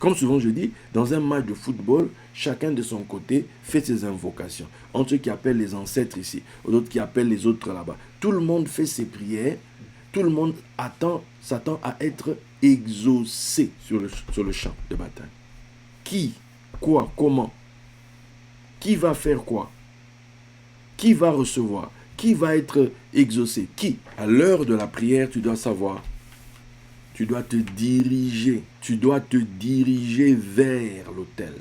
Comme souvent je dis, dans un match de football, chacun de son côté fait ses invocations. Entre ceux qui appellent les ancêtres ici, d'autres qui appellent les autres là-bas. Tout le monde fait ses prières. Tout le monde s'attend à être exaucé sur le champ de bataille. Qui, quoi, comment? Qui va faire quoi? Qui va recevoir? Qui va être exaucé? Qui? À l'heure de la prière, tu dois savoir. Tu dois te diriger. Tu dois te diriger vers l'autel.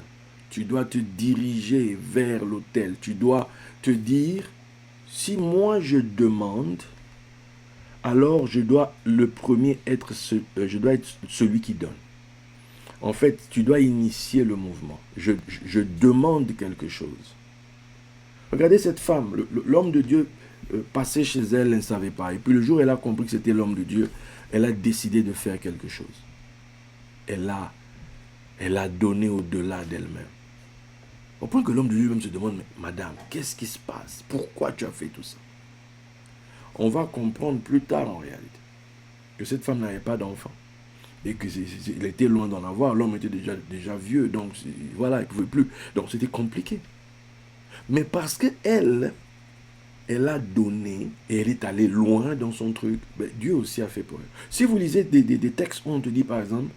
Tu dois te diriger vers l'autel. Tu dois te dire, si moi je demande, alors je dois être celui qui donne. En fait, tu dois initier le mouvement. Je demande quelque chose. Regardez cette femme, l'homme de Dieu passait chez elle, elle ne savait pas. Et puis le jour où elle a compris que c'était l'homme de Dieu, elle a décidé de faire quelque chose. Elle a donné au-delà d'elle-même. Au point que l'homme de Dieu même se demande, mais madame, qu'est-ce qui se passe? Pourquoi tu as fait tout ça? On va comprendre plus tard en réalité que cette femme n'avait pas d'enfant. Et qu'il était loin d'en avoir. L'homme était déjà vieux, donc voilà, il ne pouvait plus. Donc c'était compliqué. Mais parce qu'elle a donné et elle est allée loin dans son truc, ben, Dieu aussi a fait pour elle. Si vous lisez des textes où on te dit par exemple,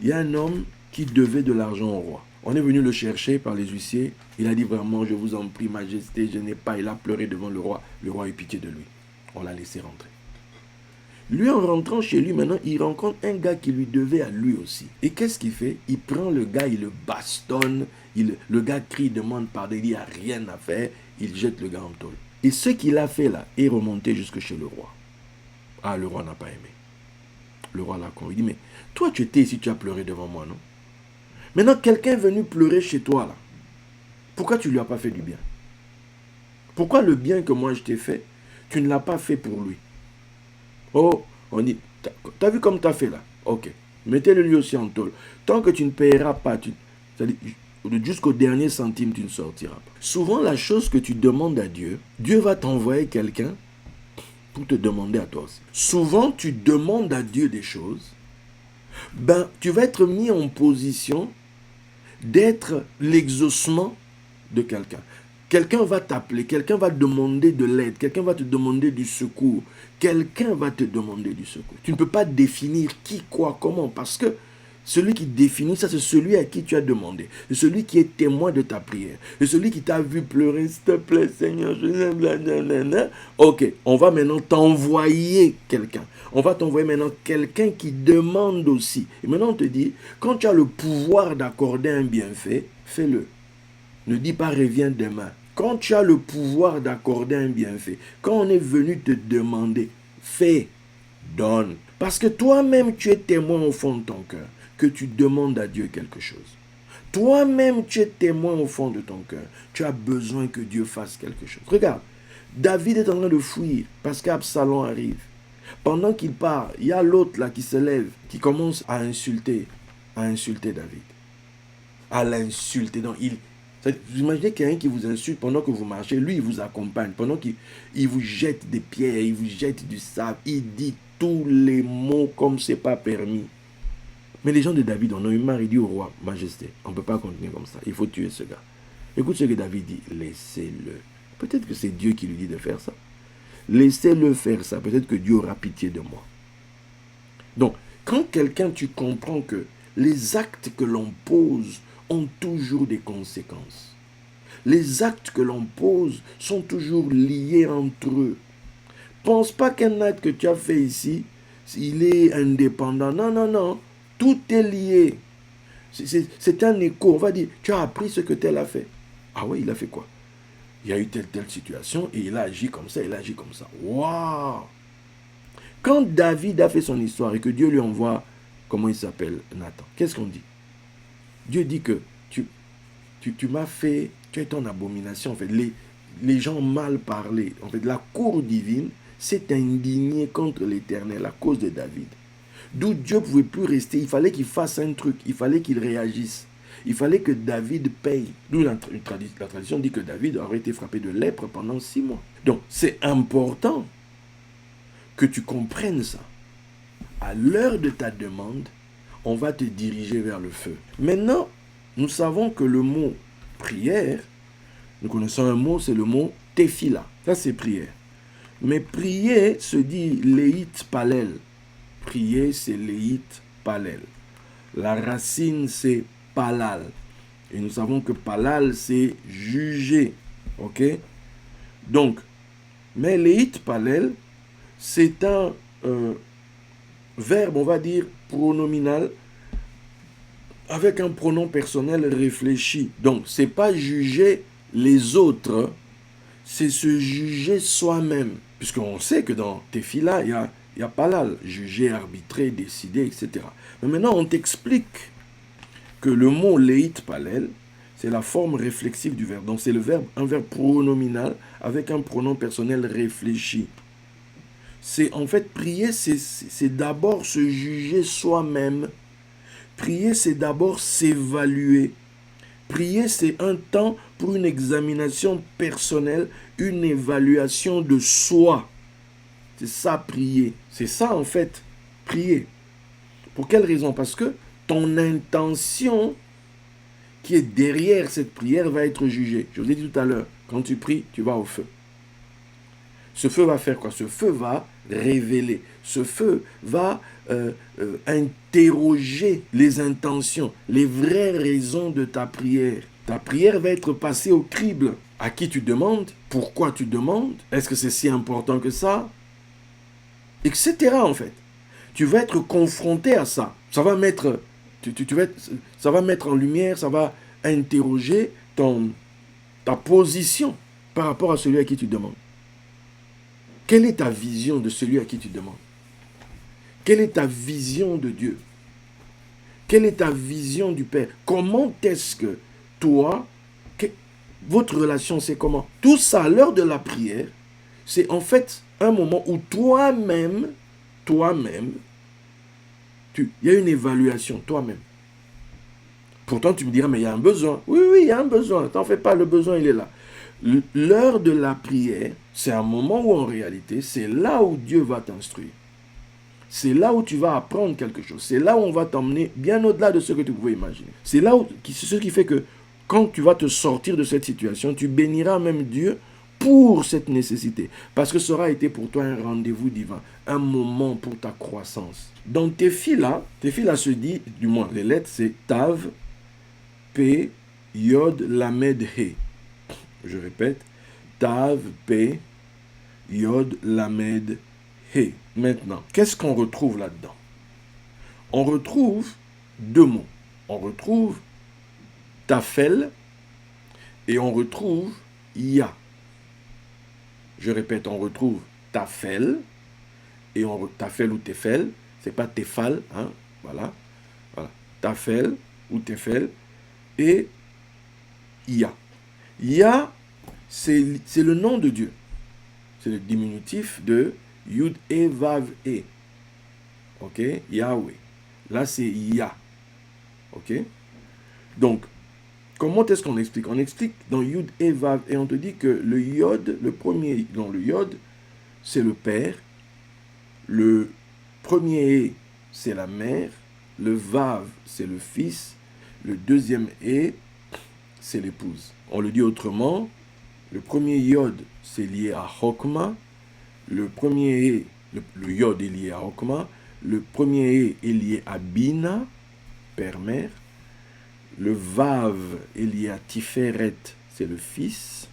il y a un homme qui devait de l'argent au roi. On est venu le chercher par les huissiers. Il a dit vraiment, je vous en prie, majesté, je n'ai pas. Il a pleuré devant le roi. Le roi a eu pitié de lui. On l'a laissé rentrer. Lui, en rentrant chez lui, maintenant, il rencontre un gars qui lui devait à lui aussi. Et qu'est-ce qu'il fait? Il prend le gars, il le bastonne. Le gars crie, demande pardon, il n'y a rien à faire. Il jette le gars en tôle. Et ce qu'il a fait là est remonté jusque chez le roi. Ah, le roi n'a pas aimé. Le roi l'a conduit. Il dit, mais toi, tu étais ici, tu as pleuré devant moi, non? Maintenant, quelqu'un est venu pleurer chez toi là. Pourquoi tu ne lui as pas fait du bien? Pourquoi le bien que moi je t'ai fait, tu ne l'as pas fait pour lui? Oh, on dit, t'as vu comme t'as fait là? Ok, mettez-le lui aussi en tôle. Tant que tu ne payeras pas, c'est-à-dire jusqu'au dernier centime, tu ne sortiras pas. Souvent, la chose que tu demandes à Dieu, Dieu va t'envoyer quelqu'un pour te demander à toi aussi. Souvent, tu demandes à Dieu des choses, ben, tu vas être mis en position d'être l'exaucement de quelqu'un. Quelqu'un va t'appeler, quelqu'un va demander de l'aide, quelqu'un va te demander du secours, quelqu'un va te demander du secours. Tu ne peux pas définir qui, quoi, comment, parce que celui qui définit ça, c'est celui à qui tu as demandé. C'est celui qui est témoin de ta prière. C'est celui qui t'a vu pleurer, s'il te plaît, Seigneur, je blablabla. Ok, on va maintenant t'envoyer quelqu'un. On va t'envoyer maintenant quelqu'un qui demande aussi. Et maintenant on te dit, quand tu as le pouvoir d'accorder un bienfait, fais-le. Ne dis pas reviens demain. Quand tu as le pouvoir d'accorder un bienfait, quand on est venu te demander, fais, donne. Parce que toi-même, tu es témoin au fond de ton cœur que tu demandes à Dieu quelque chose. Toi-même, tu es témoin au fond de ton cœur. Tu as besoin que Dieu fasse quelque chose. Regarde, David est en train de fuir parce qu'Absalom arrive. Pendant qu'il part, il y a l'autre là qui se lève, qui commence à insulter David. À l'insulter. Donc, vous imaginez quelqu'un qui vous insulte pendant que vous marchez, lui il vous accompagne, pendant qu'il vous jette des pierres, il vous jette du sable, il dit tous les mots comme c'est pas permis. Mais les gens de David en ont eu marre, il dit au roi, majesté, on ne peut pas continuer comme ça, il faut tuer ce gars. Écoute ce que David dit, laissez-le. Peut-être que c'est Dieu qui lui dit de faire ça. Laissez-le faire ça, peut-être que Dieu aura pitié de moi. Donc, quand quelqu'un, tu comprends que les actes que l'on pose ont toujours des conséquences. Les actes que l'on pose sont toujours liés entre eux. Pense pas qu'un acte que tu as fait ici, il est indépendant. Non, non, non. Tout est lié. C'est un écho. On va dire, tu as appris ce que tel a fait. Ah oui, il a fait quoi? Il y a eu telle situation et il a agi comme ça, il a agi comme ça. Waouh! Quand David a fait son histoire et que Dieu lui envoie, comment il s'appelle, Nathan, qu'est-ce qu'on dit? Dieu dit que tu m'as fait, tu es en abomination. En fait, les gens mal parlé. En fait, la cour divine s'est indignée contre l'Éternel à cause de David. D'où Dieu ne pouvait plus rester. Il fallait qu'il fasse un truc. Il fallait qu'il réagisse. Il fallait que David paye. D'où la tradition dit que David aurait été frappé de lèpre pendant 6 mois. Donc, c'est important que tu comprennes ça. À l'heure de ta demande, on va te diriger vers le feu. Maintenant, nous savons que le mot prière, nous connaissons un mot, c'est le mot tefila. Ça, c'est prière. Mais prier se dit leit palel. Prier, c'est leit palel. La racine, c'est palal. Et nous savons que palal, c'est juger. Ok? Donc, mais leit palel, c'est un verbe, on va dire, pronominal, avec un pronom personnel réfléchi. Donc, c'est pas juger les autres, c'est se juger soi-même. Puisqu'on sait que dans Tefila, il y a palal, juger, arbitrer, décider, etc. Mais maintenant, on t'explique que le mot leit palel, c'est la forme réflexive du verbe. Donc, c'est un verbe pronominal avec un pronom personnel réfléchi. C'est en fait, prier, c'est d'abord se juger soi-même. Prier, c'est d'abord s'évaluer. Prier, c'est un temps pour une examination personnelle, une évaluation de soi. C'est ça, prier. C'est ça, en fait, prier. Pour quelle raison? Parce que ton intention qui est derrière cette prière va être jugée. Je vous ai dit tout à l'heure, quand tu pries, tu vas au feu. Ce feu va faire quoi? Ce feu va révéler. Ce feu va interroger les intentions, les vraies raisons de ta prière. Ta prière va être passée au crible. À qui tu demandes? Pourquoi tu demandes? Est-ce que c'est si important que ça? Etc. en fait. Tu vas être confronté à ça. Ça va mettre, ça va mettre en lumière, ça va interroger ta position par rapport à celui à qui tu demandes. Quelle est ta vision de celui à qui tu demandes? Quelle est ta vision de Dieu? Quelle est ta vision du Père? Comment est-ce que toi, votre relation, c'est comment? Tout ça, à l'heure de la prière, c'est en fait un moment où toi-même, il y a une évaluation, toi-même. Pourtant, tu me diras, mais il y a un besoin. Oui, il y a un besoin. T'en fais pas, le besoin, il est là. L'heure de la prière, c'est un moment où en réalité, c'est là où Dieu va t'instruire. C'est là où tu vas apprendre quelque chose. C'est là où on va t'emmener bien au-delà de ce que tu pouvais imaginer. C'est là où, ce qui fait que quand tu vas te sortir de cette situation, tu béniras même Dieu pour cette nécessité. Parce que ça aura été pour toi un rendez-vous divin, un moment pour ta croissance. Dans Tefila se dit, du moins les lettres, c'est Tav, P, Yod, Lamed, He. Je répète, Tav, P, Yod, Lamed, He. Maintenant, qu'est-ce qu'on retrouve là-dedans? On retrouve deux mots. On retrouve Tafel et on retrouve Ya. Je répète, on retrouve Tafel et Tafel ou Tefel, c'est pas Tefal, hein, voilà. Tafel ou Tefel et Ya. Ya, c'est le nom de Dieu. C'est le diminutif de Yud E Vav E. Ok? Yahweh. Là, c'est Ya. Ok? Donc, comment est-ce qu'on explique? On explique dans Yud E Vav E, on te dit que le Yod, le premier, dans le Yod, c'est le Père. Le premier E, c'est la mère. Le Vav, c'est le fils. Le deuxième E, c'est l'épouse. On le dit autrement, le premier Yod, c'est lié à Chokma. Le premier E, le Yod est lié à Chokma. Le premier E est lié à Bina, père-mère. Le Vav est lié à Tiferet, c'est le fils.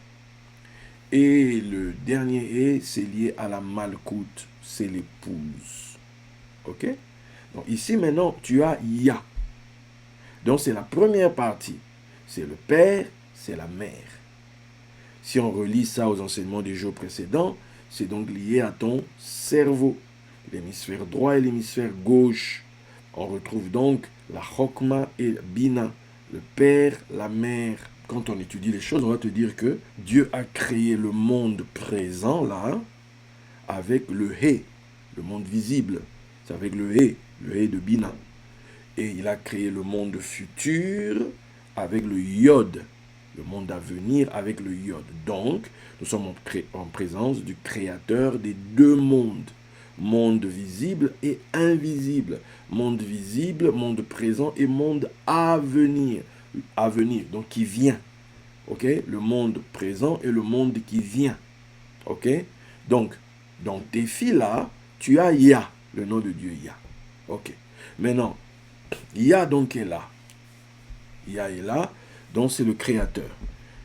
Et le dernier E, c'est lié à la Malkout, c'est l'épouse. Ok? Donc ici maintenant, tu as Ya. Donc c'est la première partie. C'est le père, c'est la mère. Si on relie ça aux enseignements des jours précédents, c'est donc lié à ton cerveau. L'hémisphère droit et l'hémisphère gauche. On retrouve donc la Chokma et Bina. Le père, la mère. Quand on étudie les choses, on va te dire que Dieu a créé le monde présent, là, avec le He, le monde visible. C'est avec le He de Bina. Et il a créé le monde futur avec le Yod, le monde à venir avec le Yod. Donc, nous sommes en présence du créateur des deux mondes. monde visible et invisible. Monde visible, monde présent et monde à venir. À venir, donc qui vient. Ok? Le monde présent et le monde qui vient. Ok? Donc, dans tes filles là, tu as Yah, le nom de Dieu Yah. Ok. Maintenant, Yah donc est là. Yah est là, donc c'est le créateur.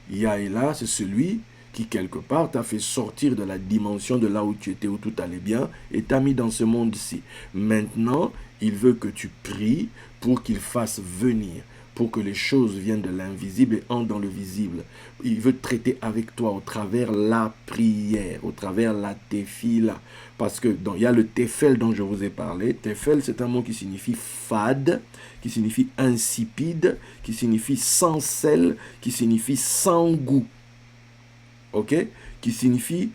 Yah est là, c'est celui qui quelque part t'a fait sortir de la dimension de là où tu étais, où tout allait bien, et t'a mis dans ce monde-ci. Maintenant, il veut que tu pries pour qu'il fasse venir, pour que les choses viennent de l'invisible et entrent dans le visible. Il veut traiter avec toi au travers la prière, au travers la tefila. Parce que il y a le tefel dont je vous ai parlé. Tefel, c'est un mot qui signifie fade, qui signifie insipide, qui signifie sans sel, qui signifie sans goût. Ok? Qui signifie,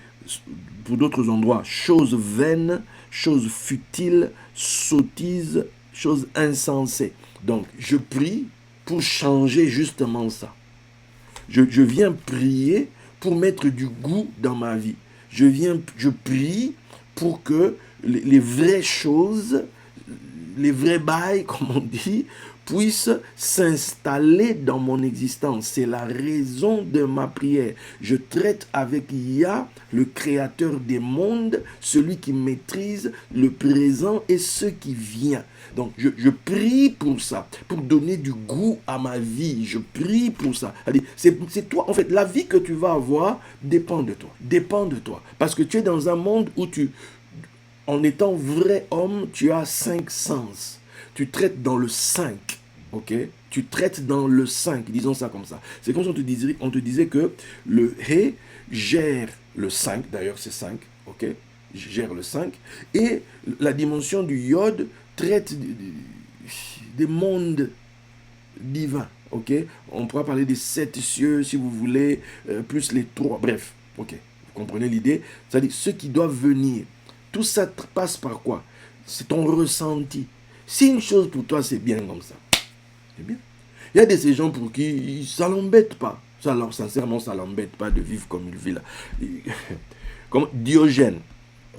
pour d'autres endroits, chose vaine, chose futile, sottise, chose insensée. Donc, je prie pour changer justement ça. Je viens prier pour mettre du goût dans ma vie. Je prie pour que les vraies choses, les vrais bails, comme on dit, puissent s'installer dans mon existence. C'est la raison de ma prière. Je traite avec Yah, le créateur des mondes, celui qui maîtrise le présent et ce qui vient. Donc, je prie pour ça, pour donner du goût à ma vie. Je prie pour ça. C'est toi, en fait, la vie que tu vas avoir dépend de toi. Dépend de toi. Parce que tu es dans un monde où en étant vrai homme, tu as 5 sens. Tu traites dans le 5. Ok? Tu traites dans le 5. Disons ça comme ça. C'est comme si on te disait que le He gère le 5. D'ailleurs, c'est 5. Ok? Gère le 5. Et la dimension du Yod traite des mondes divins. Ok? On pourra parler des 7 cieux, si vous voulez, plus les 3. Bref. Ok? Vous comprenez l'idée? C'est-à-dire ceux qui doivent venir. Tout ça passe par quoi? C'est ton ressenti. Si une chose pour toi, c'est bien comme ça, c'est bien. Il y a de ces gens pour qui ça ne l'embête pas. Sincèrement, ça ne l'embête pas de vivre comme il vit là. Comme Diogène.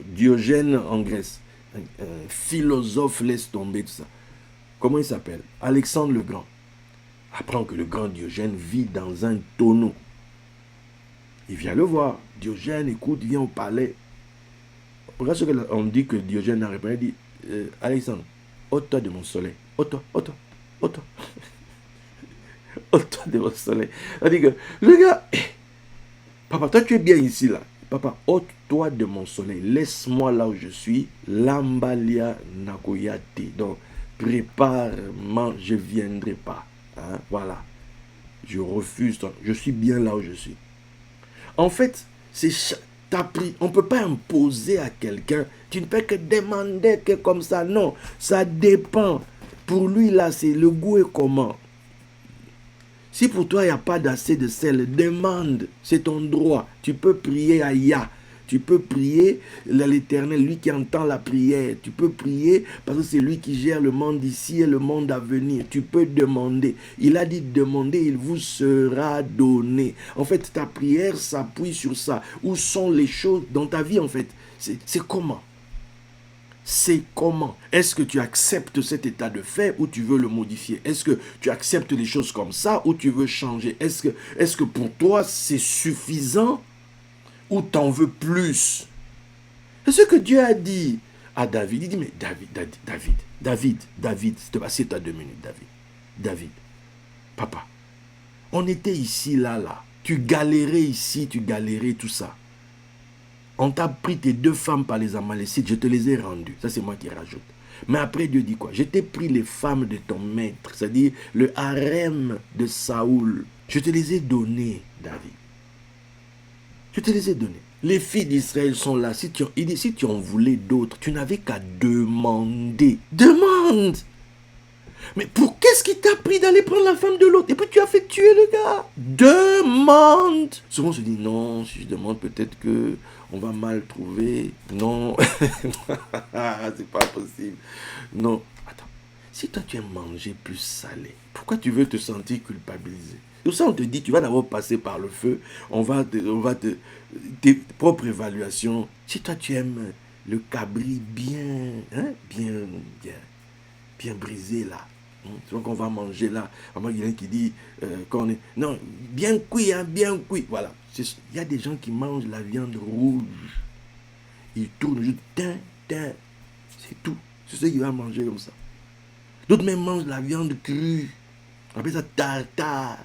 Diogène en Grèce. Un philosophe, laisse tomber tout ça. Comment il s'appelle? Alexandre le Grand. Apprend que le grand Diogène vit dans un tonneau. Il vient le voir. Diogène, écoute, viens au palais. Regarde ce qu'on dit que Diogène a répondu. Il dit, Alexandre, ôte-toi de mon soleil. Ôte-toi. Ôte-toi de mon soleil. C'est-à-dire que le gars, papa, toi tu es bien ici là. Papa, ôte-toi de mon soleil. Laisse-moi là où je suis. Lambalia Nakoyate. Donc, prépare-moi, je ne viendrai pas. Hein? Voilà. Je refuse. Je suis bien là où je suis. En fait, on ne peut pas imposer à quelqu'un. Tu ne peux que demander que comme ça. Non, ça dépend. Pour lui, là, c'est le goût est comment. Si pour toi, il n'y a pas d'assez de sel, demande. C'est ton droit. Tu peux prier à Yah. Tu peux prier à l'Éternel, lui qui entend la prière. Tu peux prier parce que c'est lui qui gère le monde d'ici et le monde à venir. Tu peux demander. Il a dit demander, il vous sera donné. En fait, ta prière s'appuie sur ça. Où sont les choses dans ta vie en fait? C'est comment? C'est comment? Est-ce que tu acceptes cet état de fait ou tu veux le modifier? Est-ce que tu acceptes les choses comme ça ou tu veux changer? Est-ce que pour toi c'est suffisant ou t'en veux plus? C'est ce que Dieu a dit à David. Il dit, mais David, s'il te plaît, assieds-toi 2 minutes, David, papa, on était ici, là. Tu galérais ici, tu galérais, tout ça. On t'a pris tes 2 femmes par les Amalécites, je te les ai rendues. Ça, c'est moi qui rajoute. Mais après, Dieu dit quoi? Je t'ai pris les femmes de ton maître, c'est-à-dire le harem de Saoul. Je te les ai données, David. Je te les ai données. Les filles d'Israël sont là. Il dit, si tu en voulais d'autres, tu n'avais qu'à demander. Demande! Mais pour qu'est-ce qui t'a pris d'aller prendre la femme de l'autre? Et puis tu as fait tuer le gars. Demande. Souvent on se dit non, si je demande peut-être que on va mal trouver. Non, c'est pas possible. Non, attends. Si toi tu aimes manger plus salé, pourquoi tu veux te sentir culpabilisé? Tout ça on te dit, tu vas d'abord passer par le feu. Tes propres évaluations. Si toi tu aimes le cabri bien, hein, bien brisé là. C'est donc qu'on va manger là. Il y en a qui dit qu'on est... Non, bien cuit, hein, bien cuit. Voilà. Il y a des gens qui mangent la viande rouge. Ils tournent juste, tin. C'est tout. C'est ce qu'ils vont manger comme ça. D'autres même mangent la viande crue. On appelle ça tartare.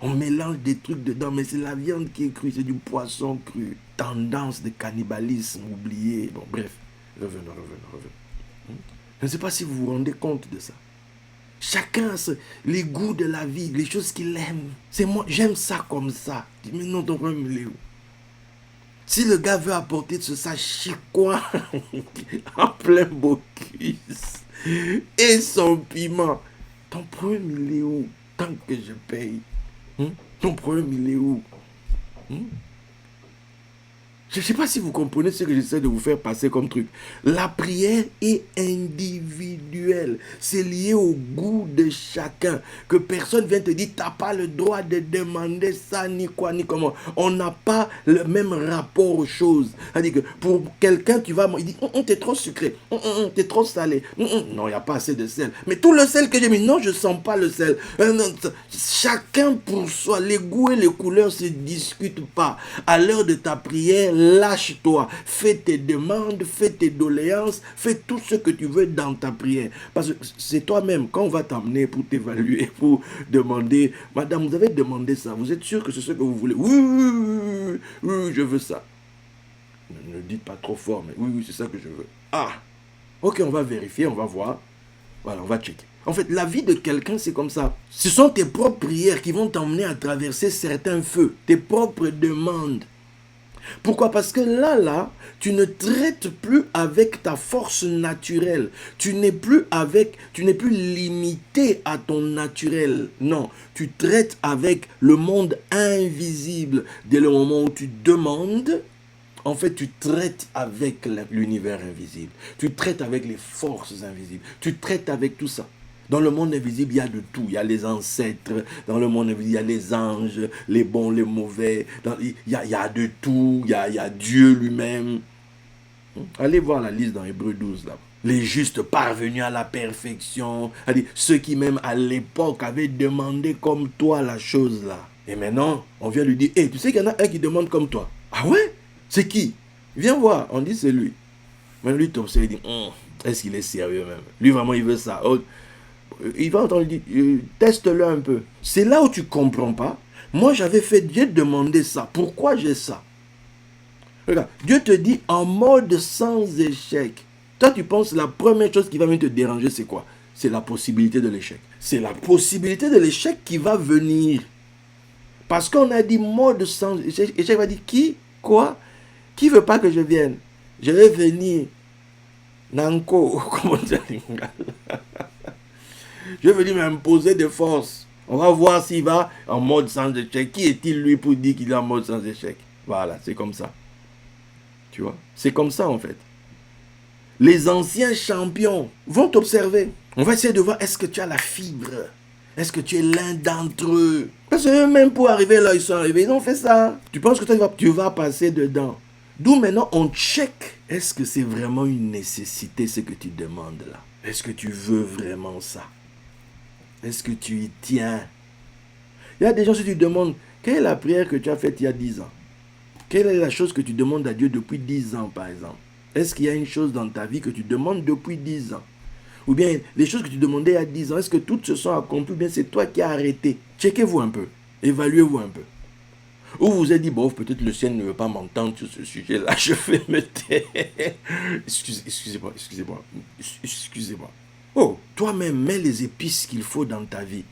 On mélange des trucs dedans, mais c'est la viande qui est crue, c'est du poisson cru. Tendance de cannibalisme oubliée. Bon, bref. Revenons. Je ne sais pas si vous vous rendez compte de ça. Chacun a les goûts de la vie, les choses qu'il aime. C'est moi, j'aime ça comme ça. Je dis, mais non, ton problème, il est où? Si le gars veut apporter ce sachet quoi en plein Bocuse et son piment, ton problème, il est où? Tant que je paye. Ton problème, il est où? Je ne sais pas si vous comprenez ce que j'essaie de vous faire passer comme truc. La prière est individuelle. C'est lié au goût de chacun. Que personne vienne te dire, tu n'as pas le droit de demander ça, ni quoi, ni comment. On n'a pas le même rapport aux choses. C'est-à-dire que pour quelqu'un, tu vas... Il dit, t'es trop sucré, t'es trop salé. Non, il n'y a pas assez de sel. Mais tout le sel que j'ai mis, non, je ne sens pas le sel. Chacun pour soi. Les goûts et les couleurs ne se discutent pas. À l'heure de ta prière, lâche-toi, fais tes demandes, fais tes doléances, fais tout ce que tu veux dans ta prière. Parce que c'est toi-même, quand on va t'amener pour t'évaluer, pour demander, madame, vous avez demandé ça, vous êtes sûr que c'est ce que vous voulez? Oui, je veux ça. Ne dites pas trop fort, mais oui, c'est ça que je veux. Ah, ok, on va vérifier, on va voir. Voilà, on va checker. En fait, la vie de quelqu'un, c'est comme ça. Ce sont tes propres prières qui vont t'emmener à traverser certains feux, tes propres demandes. Pourquoi? Parce que là, tu ne traites plus avec ta force naturelle. Tu n'es plus limité à ton naturel. Non, tu traites avec le monde invisible. Dès le moment où tu demandes, en fait, tu traites avec l'univers invisible. Tu traites avec les forces invisibles. Tu traites avec tout ça. Dans le monde invisible, il y a de tout. Il y a les ancêtres. Dans le monde invisible, il y a les anges, les bons, les mauvais. Il y a de tout. Il y a Dieu lui-même. Allez voir la liste dans Hébreux 12. Là. Les justes parvenus à la perfection. Ceux qui même à l'époque avaient demandé comme toi la chose là. Et maintenant, on vient lui dire, hey, tu sais qu'il y en a un qui demande comme toi. Ah ouais? C'est qui? Viens voir. On dit c'est lui. Mais lui t'observe et dit, est-ce qu'il est sérieux même? Lui vraiment il veut ça. Il va entendre dire, teste-le un peu. C'est là où tu ne comprends pas. Moi, j'avais fait, Dieu demandé ça. Pourquoi j'ai ça? Regarde, Dieu te dit en mode sans échec. Toi, tu penses la première chose qui va venir te déranger, c'est quoi? C'est la possibilité de l'échec. C'est la possibilité de l'échec qui va venir. Parce qu'on a dit mode sans échec. Échec va dire qui? Quoi? Qui ne veut pas que je vienne? Je vais venir. Nanko, comment dire? Je vais venir m'imposer de force. On va voir s'il va en mode sans échec. Qui est-il lui pour dire qu'il est en mode sans échec? Voilà, c'est comme ça. Tu vois? C'est comme ça en fait. Les anciens champions vont t'observer. On va essayer de voir est-ce que tu as la fibre. Est-ce que tu es l'un d'entre eux? Parce que même pour arriver là, ils sont arrivés. Ils ont fait ça. Tu penses que toi, tu vas passer dedans. D'où maintenant, on check. Est-ce que c'est vraiment une nécessité ce que tu demandes là? Est-ce que tu veux vraiment ça? Est-ce que tu y tiens? Il y a des gens, si tu demandes, quelle est la prière que tu as faite il y a 10 ans? Quelle est la chose que tu demandes à Dieu depuis 10 ans, par exemple? Est-ce qu'il y a une chose dans ta vie que tu demandes depuis 10 ans? Ou bien, les choses que tu demandais il y a 10 ans, est-ce que toutes se sont accomplies? Ou bien c'est toi qui as arrêté? Checkez-vous un peu. Évaluez-vous un peu. Ou vous vous êtes dit, bon, peut-être le ciel ne veut pas m'entendre sur ce sujet-là, je vais me taire. Excusez-moi. Oh, toi-même, mets les épices qu'il faut dans ta vie.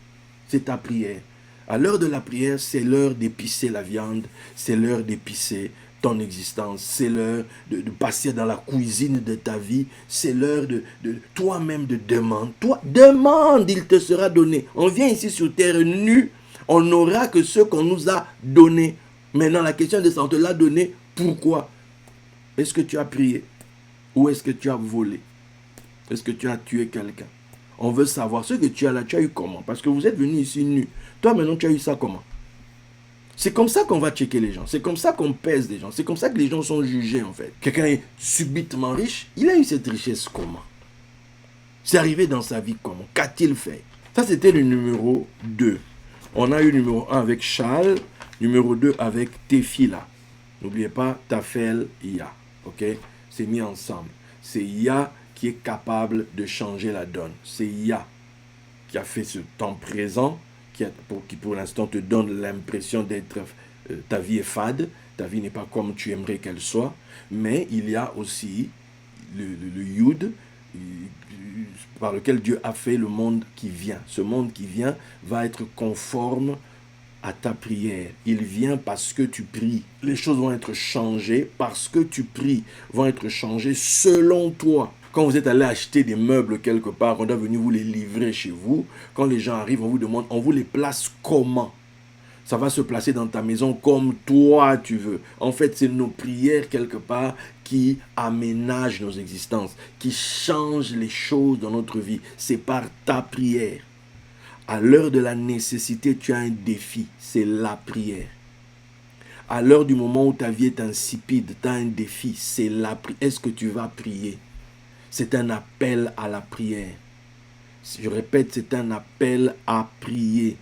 C'est ta prière. À l'heure de la prière, c'est l'heure d'épicer la viande, c'est l'heure d'épicer ton existence, c'est l'heure de passer dans la cuisine de ta vie, c'est l'heure de toi-même de demande. Toi, demande, il te sera donné. On vient ici sur terre nue, on n'aura que ce qu'on nous a donné. Maintenant, la question est, on te l'a donné, pourquoi? Est-ce que tu as prié? Ou est-ce que tu as volé? Est-ce que tu as tué quelqu'un? On veut savoir ce que tu as là, tu as eu comment? Parce que vous êtes venu ici nu. Toi maintenant, tu as eu ça comment? C'est comme ça qu'on va checker les gens. C'est comme ça qu'on pèse les gens. C'est comme ça que les gens sont jugés, en fait. Quelqu'un est subitement riche. Il a eu cette richesse comment? C'est arrivé dans sa vie comment? Qu'a-t-il fait? Ça, c'était le numéro 2. On a eu le numéro 1 avec Charles. Numéro 2 avec Tefila. N'oubliez pas, Tafel, Ya. Ok? C'est mis ensemble. C'est Ya qui est capable de changer la donne. C'est Ya qui a fait ce temps présent, qui pour l'instant te donne l'impression d'être, ta vie est fade, ta vie n'est pas comme tu aimerais qu'elle soit, mais il y a aussi le Yud, par lequel Dieu a fait le monde qui vient. Ce monde qui vient va être conforme à ta prière. Il vient parce que tu pries. Les choses vont être changées parce que tu pries, vont être changées selon toi. Quand vous êtes allé acheter des meubles quelque part, on doit venir vous les livrer chez vous. Quand les gens arrivent, on vous demande, on vous les place comment? Ça va se placer dans ta maison comme toi tu veux. En fait, c'est nos prières quelque part qui aménagent nos existences, qui changent les choses dans notre vie. C'est par ta prière. À l'heure de la nécessité, tu as un défi, c'est la prière. À l'heure du moment où ta vie est insipide, tu as un défi, c'est la prière. Est-ce que tu vas prier? C'est un appel à la prière. Je répète, c'est un appel à prier.